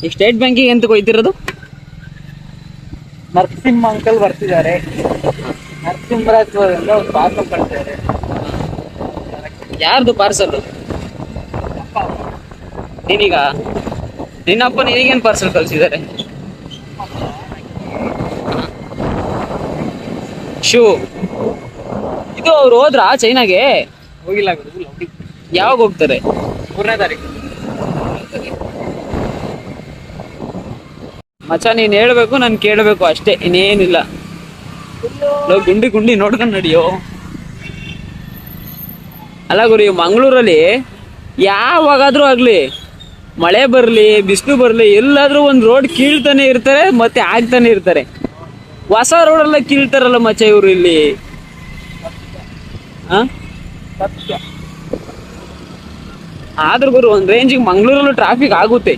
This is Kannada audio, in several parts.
ಈ ಸ್ಟೇಟ್ ಬ್ಯಾಂಕಿಗೆ ಎಂತ ಕೊಯ್ತಿರೋದು? ನರಸಿಂಹ ಅಂಕಲ್ ಬರ್ತಿದ್ದಾರೆ. ನರಸಿಂಹರಾಜಪುರದಿಂದ ಒಂದು ಪಾರ್ಸಲ್ ಕಳ್ಸಿದ್ದಾರೆ. ಯಾರ್ದು ಪಾರ್ಸಲ್? ನೀನೀಗ ನಿನ್ನಪ್ಪ ನಿನಗೇನು ಪಾರ್ಸಲ್ ಕಳ್ಸಿದ್ದಾರೆ? ಶೂ. ಇದು ಅವ್ರು ಹೋದ್ರಾ ಚೈನಾಗೆ? ಹೋಗಿಲ್ಲ. ಯಾವಾಗ ಹೋಗ್ತಾರೆ? 3ನೇ ತಾರೀಕು. ಮಚ್ಚ ನೀನ್ ಹೇಳ್ಬೇಕು, ನಾನು ಕೇಳಬೇಕು ಅಷ್ಟೇ, ಇನ್ನೇನಿಲ್ಲ. ಗುಂಡಿ ಗುಂಡಿ ನೋಡ್ಕೊಂಡು ನಡಿಯೋ. ಅಲ್ಲ ಗುರಿ, ಮಂಗಳೂರಲ್ಲಿ ಯಾವಾಗಾದ್ರೂ ಆಗ್ಲಿ, ಮಳೆ ಬರ್ಲಿ ಬಿಸಿಲು ಬರ್ಲಿ, ಎಲ್ಲಾದ್ರೂ ಒಂದು ರೋಡ್ ಕೀಳ್ತಾನೆ ಇರ್ತಾರೆ ಮತ್ತೆ ಆಗ್ತಾನೆ ಇರ್ತಾರೆ. ಹೊಸ ರೋಡೆಲ್ಲ ಕೀಳ್ತಾರಲ್ಲ ಮಚ್ಚ ಇವ್ರು ಇಲ್ಲಿ. ಆದ್ರೂ ಗುರು ಒಂದ್ ರೇಂಜಿಗೆ ಮಂಗಳೂರಲ್ಲೂ ಟ್ರಾಫಿಕ್ ಆಗುತ್ತೆ.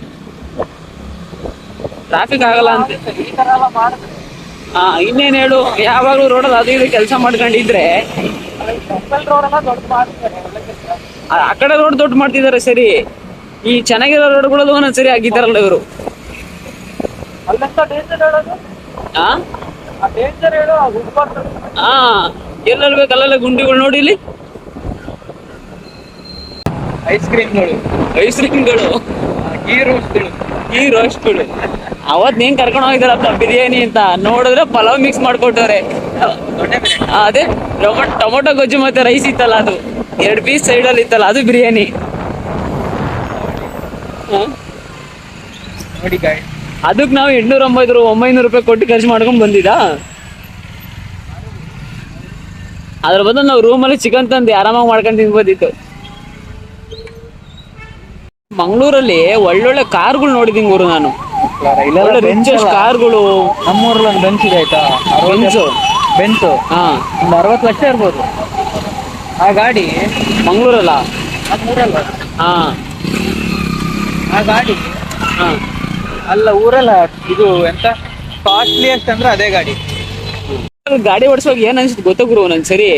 ಟ್ರಾಫಿಕ್ ಆಗಲ್ಲ ಅಂತ ಇನ್ನೇನ್ ಹೇಳು. ಯಾವಾಗ್ಲೂ ರೋಡಲ್ಲಿ ಅದು ಇದು ಕೆಲಸ ಮಾಡ್ಕೊಂಡಿದ್ರೆ ಆ ಕಡೆ ರೋಡ್ ದೊಡ್ಡ ಮಾಡ್ತಿದ್ದಾರೆ ಸರಿ, ಈ ಚೆನ್ನಾಗಿರೋ ರೋಡ್ಗಳಲ್ಲೂ ಒಂದೊಂದ್ ಸರಿ ಆಗಿದ್ದಾರಲ್ಲ ಇವರು. ಎಲ್ಲೆಲ್ಲ ಅಲ್ಲೆಲ್ಲ ಗುಂಡಿಗಳು ನೋಡಿ ಇಲ್ಲಿ. ಐಸ್ ಕ್ರೀಮ್ಗಳು, ಗೀ ರೋಸ್ಟ್ಗಳು. ಅವತ್ ನೀನ್ ಕರ್ಕೊಂಡು ಹೋಗಿದಾರಪ್ಪ ಬಿರಿಯಾನಿ ಅಂತ, ನೋಡಿದ್ರೆ ಪಲಾವ್ ಮಿಕ್ಸ್ ಮಾಡ್ಕೊಟ್ಟವ್ರೆ. ಅದೇ ಟೊಮೊಟೊ ಗೊಜ್ಜು ಮತ್ತೆ ರೈಸ್ ಇತ್ತಲ್ಲ, ಅದು 2 ಪೀಸ್ ಸೈಡ್ ಅಲ್ಲಿ ಇತ್ತಲ್ಲ, ಅದು ಬಿರಿಯಾನಿ. ಅದಕ್ಕೆ ನಾವು 890-900 ರೂಪಾಯಿ ಕೊಟ್ಟು ಖರ್ಚು ಮಾಡ್ಕೊಂಡ್ ಬಂದಿದ್ದ. ಅದ್ರ ಬದಲು ನಾವು ರೂಮಲ್ಲಿ ಚಿಕನ್ ತಂದು ಆರಾಮಾಗಿ ಮಾಡ್ಕೊಂಡು ತಿನ್ಬೋದಿತ್ತು. ಮಂಗಳೂರಲ್ಲಿ ಒಳ್ಳೊಳ್ಳೆ ಕಾರ್ಗಳು ನೋಡಿದೀನಿ ಗುರು ನಾನು. ಒಳ್ಳೆ ರಿಚೆಸ್ಟ್ ಕಾರ್ಗಳು. ನಮ್ಮೂರಲ್ಲಿ ಒಂದು ಬೆಂಚ್ ಇದೆ ಆಯ್ತಾ, ಬೆಂಚು. ಒಂದು 60 ಲಕ್ಷ ಇರ್ಬೋದು ಆ ಗಾಡಿ. ಮಂಗಳೂರಲ್ಲ, ನಮ್ಮೂರಲ್ಲ. ಆ ಗಾಡಿ ಅಲ್ಲ ಊರಲ್ಲ. ಇದು ಎಂತ ಕಾಸ್ಟ್ಲಿಯಸ್ಟ್ ಅಂದ್ರೆ ಅದೇ ಗಾಡಿ. ಗಾಡಿ ಓಡಿಸುವಾಗ ಏನ್ ಅನ್ಸುತ್ತೆ ಗೊತ್ತ ಗುರು, ಒಂದೊಂದ್ಸರಿ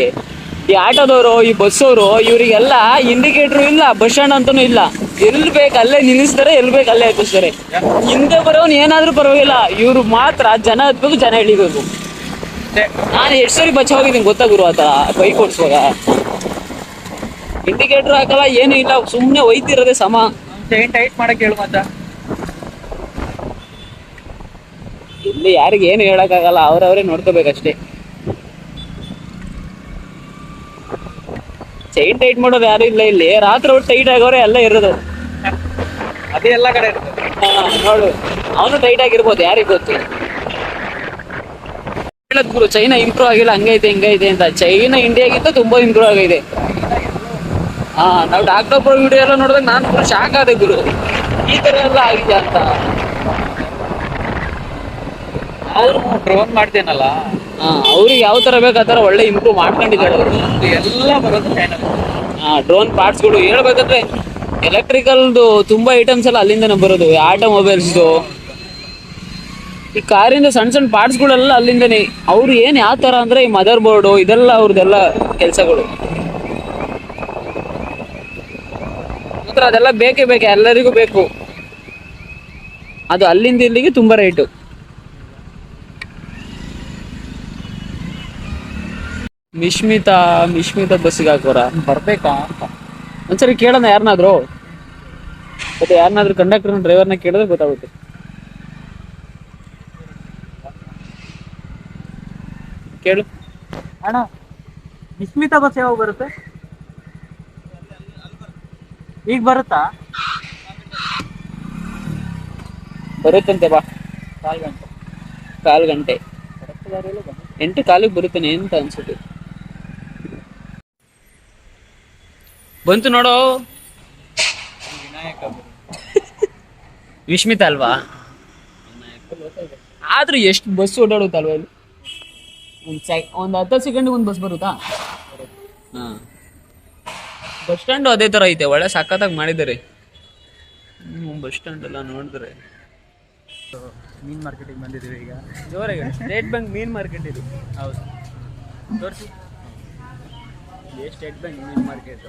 ಈ ಆಟೋದವರು, ಈ ಬಸ್ ಅವರು, ಇವರಿಗೆಲ್ಲ ಇಂಡಿಕೇಟರ್ ಇಲ್ಲ, ಬಸ್ ಸ್ಟ್ಯಾಂಡ್ ಅಂತಾನು ಇಲ್ಲ. ಎಲ್ಲಿ ಬೇಕು ಅಲ್ಲೇ ನಿಲ್ಲಿಸ್ತಾರೆ, ಎಲ್ಲಿ ಬೇಕು ಅಲ್ಲೇ ಹತ್ತಿಸ್ತಾರೆ. ಹಿಂದೆ ಬರೋನ್ ಏನಾದ್ರೂ ಪರವಾಗಿಲ್ಲ, ಇವ್ರು ಮಾತ್ರ ಜನ ಹತ್ಬೇಕು, ಜನ ಇಳಿಬೇಕು. ನಾನು ಎಷ್ಟು ಸರಿ ಬಚ್ಚ ಹೋಗಿದ್ದೀನಿ ಗೊತ್ತಾ ಗುರು ಆತ ಬೈಕ್ ಓಡಿಸುವಾಗ. ಇಂಡಿಕೇಟರ್ ಹಾಕಲ್ಲ, ಏನು ಇಲ್ಲ, ಸುಮ್ನೆ ಒಯ್ತಿರೋದೇ ಸಮ. ಚೈನ್ ಟೈಟ್ ಮಾಡಕ್ ಹೇಳು ಮತ್ತ. ಇಲ್ಲಿ ಯಾರಿಗೆ ಏನು ಹೇಳಕ್ಕಾಗಲ್ಲ, ಅವ್ರವರೇ ನೋಡ್ಕೋಬೇಕಷ್ಟೇ. ಚೈನ್ ಟೈಟ್ ಮಾಡೋದು ಯಾರು ಇಲ್ಲ ಇಲ್ಲಿ. ರಾತ್ರಿ ಹೊತ್ತು ಟೈಟ್ ಆಗೋರೆ ಎಲ್ಲ ಇರೋದು. ಅದೇ ಎಲ್ಲ ಕಡೆ ಇರ್ತದೆ. ನೋಡು, ಅವನು ಟೈಟ್ ಆಗಿರ್ಬೋದು, ಯಾರಿಗ್ ಗೊತ್ತು. ಹೇಳದ್ ಗುರು, ಚೈನಾ ಇಂಪ್ರೂವ್ ಆಗಿಲ್ಲ, ಹಂಗೈತೆ ಹಿಂಗೈತೆ ಅಂತ. ಚೈನಾ ಇಂಡಿಯಾಗಿಂತ ತುಂಬಾ ಇಂಪ್ರೂವ್ ಆಗಿದೆ. ನಾವು ಡಾಕ್ಟರ್ ವಿಡಿಯೋ ಎಲ್ಲ ನೋಡಿದಾಗ ನಾನು ಕೂಡ ಶಾಕ್ ಆದೆ ಗುರು, ಈ ತರ ಎಲ್ಲ ಆಗಿದೆ ಅಂತ. ಅವ್ರು ಡ್ರೋನ್ ಮಾಡ್ತೇನಲ್ಲ, ಅವ್ರಿಗೆ ಯಾವ ತರ ಬೇಕು ಆ ತರ ಒಳ್ಳೆ ಇಂಪ್ರೂವ್ ಮಾಡ್ಕೊಂಡಿದ್ದಾರೆ ಅವರು. ಎಲ್ಲ ಬರೋದು ಚೈನಾ. ಡ್ರೋನ್ ಪಾರ್ಟ್ಸ್ಗಳು ಹೇಳ್ಬೇಕಂದ್ರೆ ಎಲೆಕ್ಟ್ರಿಕಲ್ದು ತುಂಬಾ ಐಟಮ್ಸ್ ಎಲ್ಲ ಅಲ್ಲಿಂದನೇ ಬರೋದು. ಆಟೋಮೊಬೈಲ್ಸ್ದು, ಈ ಕಾರಿಂದ ಸಣ್ಣ ಸಣ್ಣ ಪಾರ್ಟ್ಸ್ಗಳೆಲ್ಲ ಅಲ್ಲಿಂದನೇ. ಅವ್ರು ಏನ್ ಯಾವ ತರ ಅಂದ್ರೆ ಈ ಮದರ್ ಬೋರ್ಡು ಇದೆಲ್ಲ ಅವ್ರದ್ದೆಲ್ಲ ಕೆಲಸಗಳು. ಅದೆಲ್ಲ ಬೇಕೇ ಬೇಕು, ಎಲ್ಲರಿಗೂ ಬೇಕು. ಅದು ಅಲ್ಲಿಂದ ಇಲ್ಲಿಗೆ ತುಂಬಾ ರೇಟು. ಮಿಶ್ಮಿತಾ ಬಸ್ಸಿಗೆ ಹಾಕೋರ ಬರ್ಬೇಕಾ ಅಂತ ಒಂದ್ಸರಿ ಕೇಳೋಣ ಯಾರನ್ನಾದ್ರು. ಮತ್ತೆ ಯಾರನ್ನಾದ್ರೂ ಕಂಡಕ್ಟರ್ ಡ್ರೈವರ್ನ ಕೇಳಿದ್ರೆ ಗೊತ್ತಾಗುತ್ತೆ. ಕೇಳು ಅಣ್ಣ, ಮಿಶ್ಮಿತಾ ಬಸ್ ಯಾವಾಗ ಬರುತ್ತೆ? ಈಗ ಬರುತ್ತಾ? ಬರುತ್ತಂತೆ, ಬಾ. ಕಾಲ್ ಗಂಟೆ 8:15 ಬರುತ್ತೇನೆ ಅಂತ ಅನ್ಸುತ್ತೆ. ಬಂತು ನೋಡೋ. ವಿಶ್ಮಿತಾ ಅಲ್ವಾ? ಆದ್ರೂ ಎಷ್ಟು ಬಸ್ ಓಡಾಡುತ್ತಲ್ವ ಇಲ್ಲಿ. ಒಂದು 10 ಸೆಕೆಂಡ್ ಒಂದು ಬಸ್ ಬರುತ್ತಾ? ಬಸ್ ಸ್ಟ್ಯಾಂಡು ಅದೇ ತರ ಐತೆ, ಒಳ್ಳೆ ಸಖತ್ತಾಗಿ ಮಾಡಿದ್ದಾರೆ. ಬಸ್ ಸ್ಟ್ಯಾಂಡ್ ಎಲ್ಲ ನೋಡಿದ್ರೆ. ಮೀನ್ ಮಾರ್ಕೆಟಿಗೆ ಬಂದಿದ್ದೀವಿ ಈಗ. ಜೋರಾಗಿ ಸ್ಟೇಟ್ ಬ್ಯಾಂಕ್ ಮೀನ್ ಮಾರ್ಕೆಟ್ ಇದು. ಹೌದು, ತೋರಿಸಿ. ಸ್ಟೇಟ್ ಬ್ಯಾಂಕ್ ಮೀನ್ ಮಾರ್ಕೆಟ್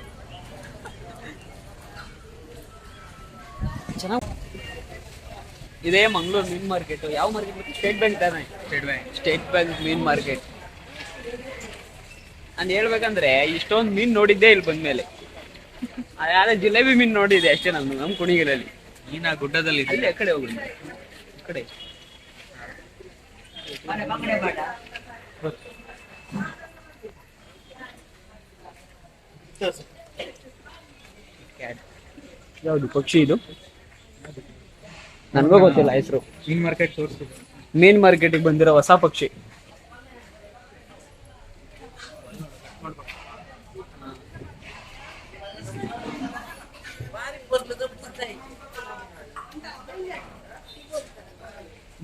ಚೆನ್ನಾಗಿ ಇದೇ ಮಂಗಳೂರು ಮೀನ್ ಮಾರ್ಕೆಟ್. ಯಾವ ಮಾರ್ಕೆಟ್? ಸ್ಟೇಟ್ ಬ್ಯಾಂಕ್ ತಾನೆ. ಸ್ಟೇಟ್ ಬ್ಯಾಂಕ್ ಮೀನ್ ಮಾರ್ಕೆಟ್. ನಾನು ಹೇಳ್ಬೇಕಂದ್ರೆ ಇಷ್ಟೊಂದು ಮೀನ್ ನೋಡಿದ್ದೆ ಇಲ್ಲಿ ಬಂದ್ಮೇಲೆ. ಯಾರ ಜಿಲೇಬಿ ಮೀನ್ ನೋಡಿದೆ ಅಷ್ಟೇ ನಾನು ನಮ್ಮ ಕುಣಿಗಲಲ್ಲಿ. ಮೀನ ಗುಡ್ಡದಲ್ಲಿ ಅಲ್ಲಿ ಆ ಕಡೆ ಹೋಗಿ ಕಡೆ ಯಾವುದು ಪಕ್ಷಿ ಇದು? ನನಗೂ ಗೊತ್ತಿಲ್ಲ ಹೆಸರು. ಮೀನ್ ಮಾರ್ಕೆಟ್ ತೋರಿಸ್ತೀವಿ. ಮೀನ್ ಮಾರ್ಕೆಟಿಗೆ ಬಂದಿರೋ ಹೊಸ ಪಕ್ಷಿ.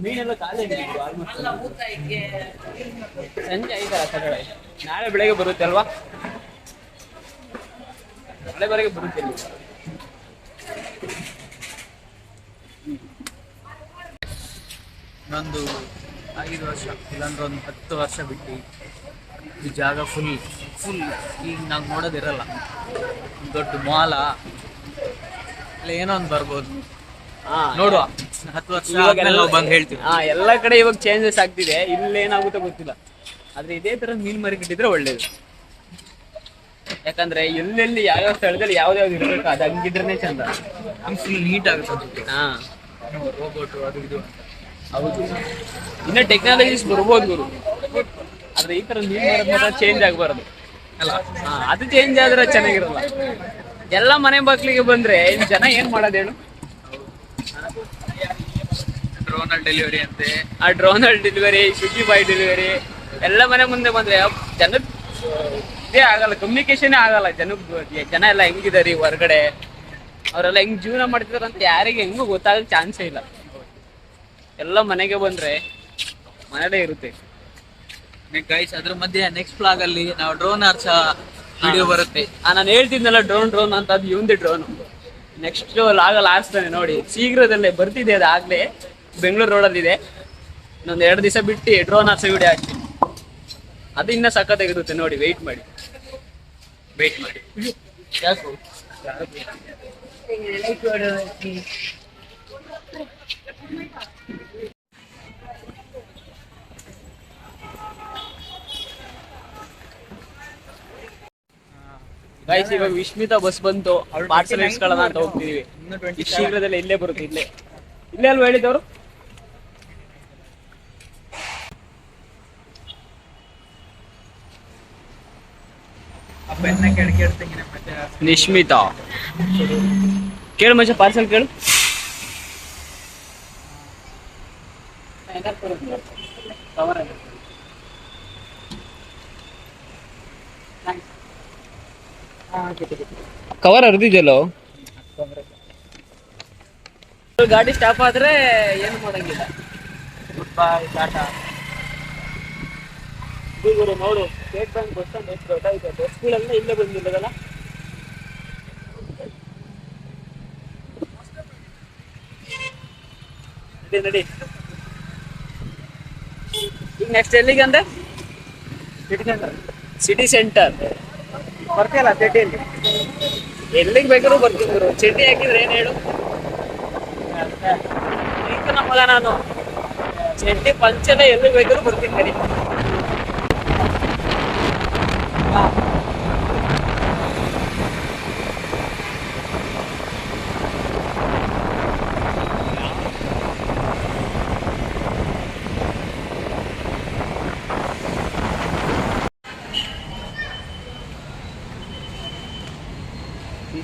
ಮೀನೆಲ್ಲ ಖಾಲಿ ಸಂಜೆ ಐದಲ್ಲ ಸಗಳೆ. ನಾಳೆ ಬೆಳಗ್ಗೆ ಬರುತ್ತೆ ಅಲ್ವಾ? ನಾಳೆ ಬೆಳಗ್ಗೆ ಬರುತ್ತೆ ಇಲ್ಲಿ. ಇನ್ನೊಂದು 5 ವರ್ಷ ಇಲ್ಲಾಂದ್ರೆ ಒಂದು 10 ವರ್ಷ ಬಿಟ್ಟು ಈ ಜಾಗ ಫುಲ್ ಈಗ ನಾವು ನೋಡೋದಿರಲ್ಲ. ದೊಡ್ಡ ಮಾಲ ಇಲ್ಲ ಏನೋ ಒಂದು ಬರ್ಬೋದು. ನೋಡುವ 10 ವರ್ಷ ಆದ್ಮೇಲೆ ನಾವು ಬಂದು ಹೇಳ್ತೀವಿ. ಎಲ್ಲ ಕಡೆ ಇವಾಗ ಚೇಂಜಸ್ ಆಗ್ತಿದೆ. ಇಲ್ಲಿ ಏನಾಗುತ್ತೋ ಗೊತ್ತಿಲ್ಲ. ಆದ್ರೆ ಇದೇ ತರ ಮೀನ್ ಮಾರ್ಕೆಟ್ ಇದ್ರೆ ಒಳ್ಳೇದು. ಯಾಕಂದ್ರೆ ಎಲ್ಲೆಲ್ಲಿ ಯಾವ್ಯಾವ ಸ್ಥಳದಲ್ಲಿ ಯಾವ್ದಾವ್ದು ಇರ್ಬೇಕು ಅದು ಹಂಗಿದ್ರೇನೆ ಚಂದ. ಫುಲ್ ನೀಟ್ ಆಗುತ್ತೆ. ರೋಬೋಟ್ ಅದು ಇದು. ಹೌದು, ಇನ್ನ ಟೆಕ್ನಾಲಜೀಸ್ ಬರ್ಬೋದು ಗುರು. ಆದ್ರೆ ಈ ತರ ಮೀನ್ ಮಾರೋದ್ ಮಾತ್ರ ಚೇಂಜ್ ಆಗ್ಬಾರ್ದು ಅಲ್ಲ. ಅದು ಚೇಂಜ್ ಆದ್ರೆ ಚೆನ್ನಾಗಿರಲ್ಲ. ಎಲ್ಲ ಮನೆ ಬಾಗ್ಲಿಗೆ ಬಂದ್ರೆ ಇನ್ ಜನ ಏನ್ ಮಾಡೋದು ಹೇಳು? ಡ್ರೋನಲ್ಲಿ ಡೆಲಿವರಿ ಅಂತೆ. ಆ ಡ್ರೋನಲ್ಲಿ ಡೆಲಿವರಿ, ಸ್ವಿಗ್ಗಿ ಬಾಯ್ ಡೆಲಿವರಿ ಎಲ್ಲ ಮನೆ ಮುಂದೆ ಬಂದ್ರೆ ಜನ ಇದೇ ಆಗಲ್ಲ, ಕಮ್ಯುನಿಕೇಶನ್ ಆಗಲ್ಲ. ಜನ ಎಲ್ಲ ಹೆಂಗಿದಾರೆ ಹೊರಗಡೆ, ಅವರೆಲ್ಲ ಹೆಂಗ್ ಜೀವನ ಮಾಡ್ತಿದಾರ ಅಂತ ಯಾರಿಗೆ ಹೆಂಗೂ ಗೊತ್ತಾಗಕ್ಕೆ ಚಾನ್ಸೇ ಇಲ್ಲ. ಎಲ್ಲ ಮನೆಗೆ ಬಂದ್ರೆ ಮನೇಲೇ ಇರುತ್ತೆ. ಗೈಸ್ ಅದ್ರ ಮಧ್ಯೆ ನೆಕ್ಸ್ಟ್ ಫ್ಲಾಗ್ ಅಲ್ಲಿ ನಾವು ಡ್ರೋನ್ ಆರ್ಸ ವಿಡಿಯೋ ಬರುತ್ತೆ. ನಾನು ಹೇಳ್ತಿದ್ನಲ್ಲ ಡ್ರೋನ್ ಅಂತ, ಅದು ಇವಂದೇ ಡ್ರೋನ್. ನೆಕ್ಸ್ಟ್ ಲಾಗಲ್ಲಿ ಆರಿಸ್ತಾನೆ ನೋಡಿ, ಶೀಘ್ರದಲ್ಲೇ ಬರ್ತಿದೆ. ಅದು ಆಗ್ಲೇ ಬೆಂಗಳೂರು ರೋಡಲ್ಲಿ ಇದೆ. ಇನ್ನೊಂದು 2 ದಿವಸ ಬಿಟ್ಟು ಡ್ರೋನ್ ಆರ್ಸೋ ವಿಡಿಯೋ ಹಾಕ್ತೀನಿ. ಅದು ಇನ್ನ ಸಖತ್ತಾಗಿರುತ್ತೆ ನೋಡಿ. ವೆಯ್ಟ್ ಮಾಡಿ. ಯಾಕೋ ಗೈಸ್, ಇವಾಗ ವಿಶ್ಮಿತಾ ಬಸ್ ಬಂತು. ಪಾರ್ಸಲ್ ಇಸ್ಕೊಳ್ಳೋಣ ಅಂತ ಹೋಗ್ತಿದೀವಿ. ಶೀಘ್ರದಲ್ಲೇ ಇಲ್ಲೇ ಬರುತ್ತೆ. ಇಲ್ಲೇ ಅಲ್ವಾ ಹೇಳಿದವರು? ನಿಶ್ಮಿತಾ ಕೇಳು ಮಚ್ಚ, ಪಾರ್ಸಲ್ ಕೇಳು. ಕವರ್ ಹರಿದಿದೆಯಲ್ಲೋ. ಗಾಡಿ ಸ್ಟಾಪ್ ಆದ್ರೆ ಏನು ಮಾಡಂಗಿಲ್ಲ. Good bye, Tata. ಗುರು ನೋಡು, ಸ್ಟೇಟ್ ಬ್ಯಾಂಕ್ ಬಸ್ ಸ್ಟ್ಯಾಂಡ್ ಎಷ್ಟು ದೊಡ್ಡಾಗಿದೆ. ಬಸ್ಗಳೆಲ್ಲ ಇಲ್ಲೇ ಬಂದಿಲ್ಲದಲ್ಲ. ನಡಿ. ಈಗ ನೆಕ್ಸ್ಟ್ ಎಲ್ಲಿಗೆ ಅಂದ್ರೆ? ಸಿಟಿ ಸೆಂಟರ್ ಬರ್ತೀಯಲ್ಲ ಚಡ್ಡಿಯಲ್ಲಿ. ಎಲ್ಲಿಗೆ ಬೇಕಾದ್ರೂ ಬರ್ತೀನಿ ಗುರು. ಚಡ್ಡಿ ಹಾಕಿದ್ರೆ ಏನ್ ಹೇಳು? ನಮ್ಮ ಮಗ ನಾನು ಚಡ್ಡಿ ಪಂಚೆಲ್ಲ ಎಲ್ಲಿಗೆ ಬೇಕಾದ್ರೂ ಬರ್ತೀನಿ. ನಡಿ.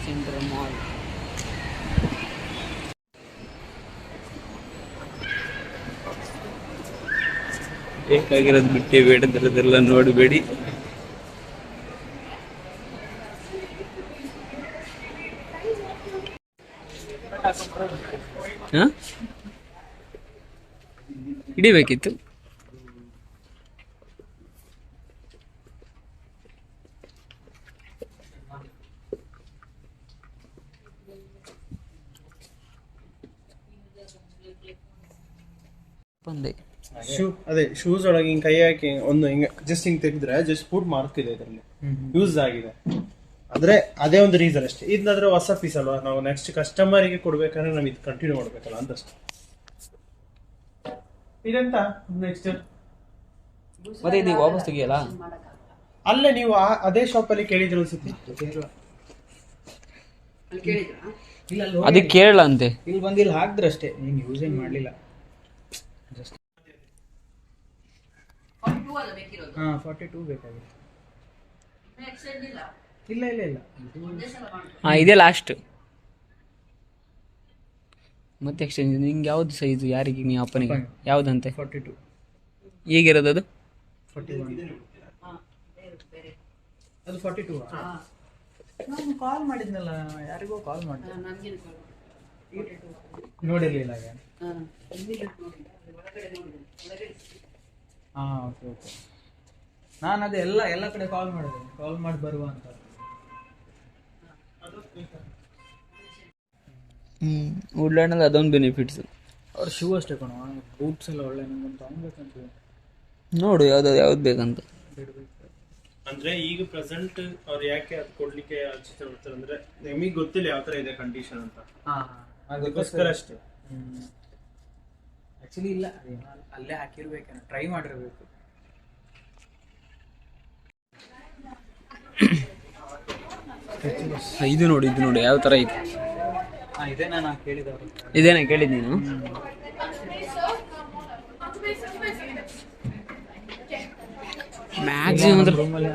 Centre mall. ಬೇಕಾಗಿರೋದು ಬಿಟ್ಟು ಬೇಡದಿರೋದೆಲ್ಲ ನೋಡಬೇಡಿ. ಹಿಡಿಬೇಕಿತ್ತು. ಅದೇ ಶೂಸ್ ಒಳಗೆ ಹಿಂಗ್ ಕೈ ಹಾಕಿ ಒಂದು ಹಿಂಗ ಜಸ್ಟ್ ಹಿಂಗ್ ತೆಗೆದ್ರೆ ಜಸ್ಟ್ ಫುಡ್ ಮಾರ್ಕ್ ಇದೆ ಇದರಲ್ಲಿ, ಯೂಸ್ ಆಗಿದೆ. ಆದ್ರೆ ಅದೇ ಒಂದು ರೀಸನ್ ಅಷ್ಟೇ. ಇದಾದ್ರೆ ಹೊಸ ಪೀಸ್ ಅಲ್ವಾ, ನಾವು ನೆಕ್ಸ್ಟ್ ಕಸ್ಟಮರ್ಗೆ ಕೊಡ್ಬೇಕಂದ್ರೆ ನಾವು ಇದು ಕಂಟಿನ್ಯೂ ಮಾಡ್ಬೇಕಲ್ಲ ಅಂತಷ್ಟೇ. ಇದೆಂತ ನೆಕ್ಸ್ಟ್ ಮತ್ತೆ ಇದು ವಾಪಸ್ ತೆಗಿಯಲ್ಲ. ಅಲ್ಲೇ ನೀವು ಅದೇ ಶಾಪ್ ಅಲ್ಲಿ ಕೇಳಿದ್ರು ಅನ್ಸುತ್ತೆ. ಇಲ್ಲ ಅದಕ್ಕೆ ಕೇಳಲ್ಲ ಅಂತೆ. ಇಲ್ಲಿ ಬಂದು ಇಲ್ಲಿ ಹಾಕಿದ್ರೆ ಅಷ್ಟೇ, ನೀನು ಯೂಸ್ ಏನು ಮಾಡಲಿಲ್ಲ. ಹಾಂ 42 ಬೇಕಾಗಿದೆ. ಇಲ್ಲ ಇಲ್ಲ ಇಲ್ಲ ಹಾಂ ಇದೇ ಲಾಸ್ಟ್. ಮತ್ತೆ ಎಕ್ಸ್ಚೇಂಜ್ ನಿಂಗೆ ಯಾವ್ದು ಸೈಜು, ಯಾರಿಗೆ ನೀವು ಅಪ್ಪನಿಗೆ ಯಾವುದಂತೆ? 42 ಈಗಿರೋದು ಅದು 41 ಅದು 42. ನಾನು ಕಾಲ್ ಮಾಡಿದ್ನಲ್ಲ, ಯಾರಿಗೋ ಕಾಲ್ ಮಾಡಿದೆ, ನೋಡಿರ್ಲಿಲ್ಲ. ಹಾಂ ಓಕೆ ಓಕೆ. ನಾನು ಅದೇ ಎಲ್ಲ ಕಡೆ ಕಾಲ್ ಮಾಡಿದೆ, ಕಾಲ್ ಮಾಡಿ ಬರುವ ಅಂತ. ವುಡ್ಲ್ಯಾಂಡಲ್ಲಿ ಅದೊಂದು ಬೆನಿಫಿಟ್ಸ್. ಅವ್ರ ಶೂ ಅಷ್ಟೇ ಕಣ, ಬೂಟ್ಸ್ ಎಲ್ಲ ಒಳ್ಳೆ ನಂಗೆ ತಗೊಬೇಕಂತ. ನೋಡು ಯಾವ್ದು ಬೇಕಂತ. ಅಂದ್ರೆ ಈಗ ಪ್ರೆಸೆಂಟ್ ಅವ್ರು ಯಾಕೆ ಅದು ಕೊಡ್ಲಿಕ್ಕೆ ಆಚಿತ ಬರ್ತಾರೆ ಅಂದ್ರೆ ನಮಗೆ ಗೊತ್ತಿಲ್ಲ ಯಾವ ತರ ಇದೆ ಕಂಡೀಷನ್ ಅಂತ. ಅದಕ್ಕೋಸ್ಕರ ಅಷ್ಟೇ. ಆಕ್ಚುಲಿ ಇಲ್ಲ, ಅಲ್ಲೇ ಹಾಕಿರ್ಬೇಕೇನೋ, ಟ್ರೈ ಮಾಡಿರ್ಬೇಕು. ಇದು ನೋಡಿ ಯಾವ ಥರ ಇದೆ. ಇದೇನಾ ನಾನು ಕೇಳಿದವರು? ಇದೇನಾ ಕೇಳಿದ್ ನೀನು? ಮ್ಯಾಕ್ಸಿಮಮ್ ರೂಮಲ್ಲಿ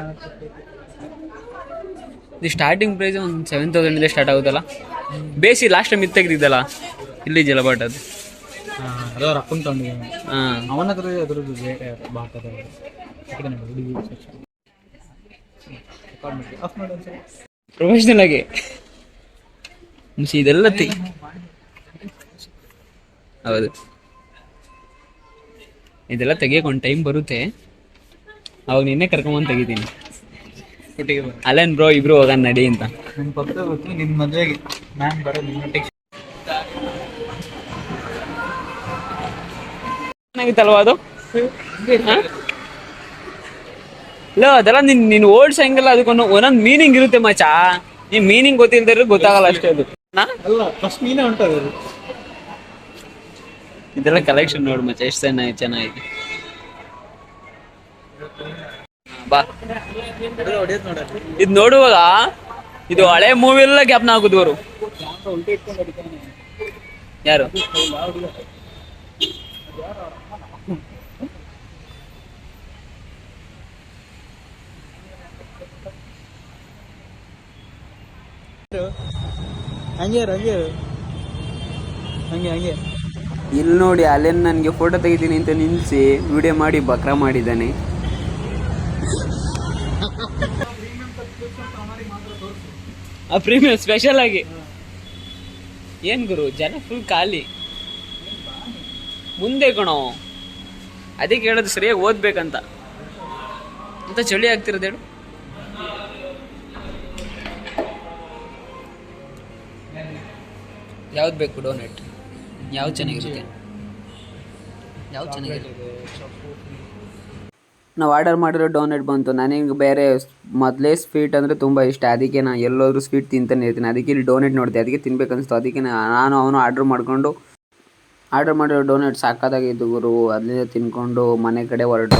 ಇದು ಸ್ಟಾರ್ಟಿಂಗ್ ಪ್ರೈಸ್ ಒಂದು 7,000 ಸ್ಟಾರ್ಟ್ ಆಗುತ್ತಲ್ಲ. ಬೇಸಿ ಲಾಸ್ಟ್ ಟೈಮ್ ಇದು ತೆಗೆದಿದ್ದಲ್ಲ ಇಲ್ಲಿ ಜಲಬಾಟ್ ಅದು. ಅದು ಅವ್ರ ಅಪ್ಪನ ತಗೊಂಡಿದ್ದಾನೆ. ಹಾಂ ಅವನ ಹತ್ರ ಅದ್ರದ್ದು ಬೇರೆ ಬಾಟದ ಹುಡುಗಿ ಆಫ್ ಮಾಡಿ ಒಂದ್ಸಲ. ಪ್ರೊಫೆಷ್ನಲ್ ಆಗಿ ಮುಸಿ ಇದೆಲ್ಲ ಹೌದು, ಇದೆಲ್ಲ ತೆಗಿಯಕ್ಕೆ ಒಂದು ಟೈಮ್ ಬರುತ್ತೆ. ಅವಾಗ ನಿನ್ನೆ ಕರ್ಕೊಂಬಂದು ತೆಗಿತೀನಿ. ಒಟ್ಟಿಗೆ ಬರ ಅಲ್ಲೇನ್ ಬ್ರೋ ಇಬ್ರು ಹೋಗೋಣ ನಡಿ ಅಂತ. ನನ್ನ ಪಕ್ಕ ಗೊತ್ತು ನಿನ್ನ ಮದುವೆಗೆ ನಾನು ಬರೋದು ನಿನ್ನೊಟ್ಟಿಗೆ. ಚೆನ್ನಾಗಿತ್ತಲ್ವಾ ಅದು? ಇಲ್ಲ ಅದೆಲ್ಲ ನೀನು ಓಲ್ಡ್ ಸಾಂಗಲ್ಲ, ಅದಕ್ಕೊಂದು ಒಂದೊಂದು ಮೀನಿಂಗ್ ಇರುತ್ತೆ ಮಚಾ. ಈ ಮೀನಿಂಗ್ ಗೊತ್ತಿಲ್ದಿರೋ ಗೊತ್ತಾಗಲ್ಲ ಅಷ್ಟೇ ಅದು. ಅಲ್ಲ ಫಸ್ಟ್ ನೀನೇ ಹೊಂಟದ. ಇದೆಲ್ಲ ಕಲೆಕ್ಷನ್ ನೋಡು ಮಚ್ಚ, ಎಷ್ಟು ಚೆನ್ನಾಗಿದೆ. ಬಾ ಇದು ನೋಡುವಾಗ ಇದು ಹಳೆ ಮೂವಿ ಎಲ್ಲ ಗ್ಯಾಪ್ನ ಹಾಕುದವರು ಯಾರು? ಹಂಗೆ ಇಲ್ಲಿ ನೋಡಿ ಅಲ್ಲೇನು ನನಗೆ ಫೋಟೋ ತೆಗಿತೀನಿ ಅಂತ ನಿಲ್ಲಿಸಿ ವಿಡಿಯೋ ಮಾಡಿ ಬಕ್ರಾ ಮಾಡಿದ್ದಾನೆ. ಆ ಪ್ರೀಮಿಯಂ ಸ್ಪೆಷಲ್ ಆಗಿ ಏನ್ ಗುರು, ಜನ ಫುಲ್ ಖಾಲಿ ಮುಂದೆ ಕಣೋ. ಅದಕ್ಕೆ ಹೇಳೋದು ಸರಿಯಾಗಿ ಓದ್ಬೇಕಂತ. ಅಂತ ಚಳಿ ಆಗ್ತಿರೋದು ಹೇಳು. ಯಾವ್ದು ಬೇಕು ಡೋನೆಟ್? ಯಾವ್ದು ಚೆನ್ನಾಗಿರುತ್ತೆ? ಯಾವ್ದು ಚೆನ್ನಾಗಿರುತ್ತೆ? ನಾವು ಆರ್ಡರ್ ಮಾಡಿರೋ ಡೋನೆಟ್ ಬಂತು. ನನಗೆ ಬೇರೆ ಮೊದಲೇ ಸ್ವೀಟ್ ಅಂದರೆ ತುಂಬ ಇಷ್ಟ. ಅದಕ್ಕೆ ನಾನು ಎಲ್ಲೋದ್ರೂ ಸ್ವೀಟ್ ತಿಂತಾನೆ ಇರ್ತೀನಿ. ಅದಕ್ಕೆ ಇಲ್ಲಿ ಡೋನೆಟ್ ನೋಡಿದೆ, ಅದಕ್ಕೆ ತಿನ್ಬೇಕನ್ನಿಸ್ತು. ಅದಕ್ಕೆ ನಾನು ಅವನು ಆರ್ಡರ್ ಮಾಡಿರೋ ಡೋನೆಟ್ ಸಾಕಾದಾಗಿದ್ದು ಗುರು. ಅಲ್ಲಿಂದ ತಿನ್ಕೊಂಡು ಮನೆ ಕಡೆ ಹೊರಟು.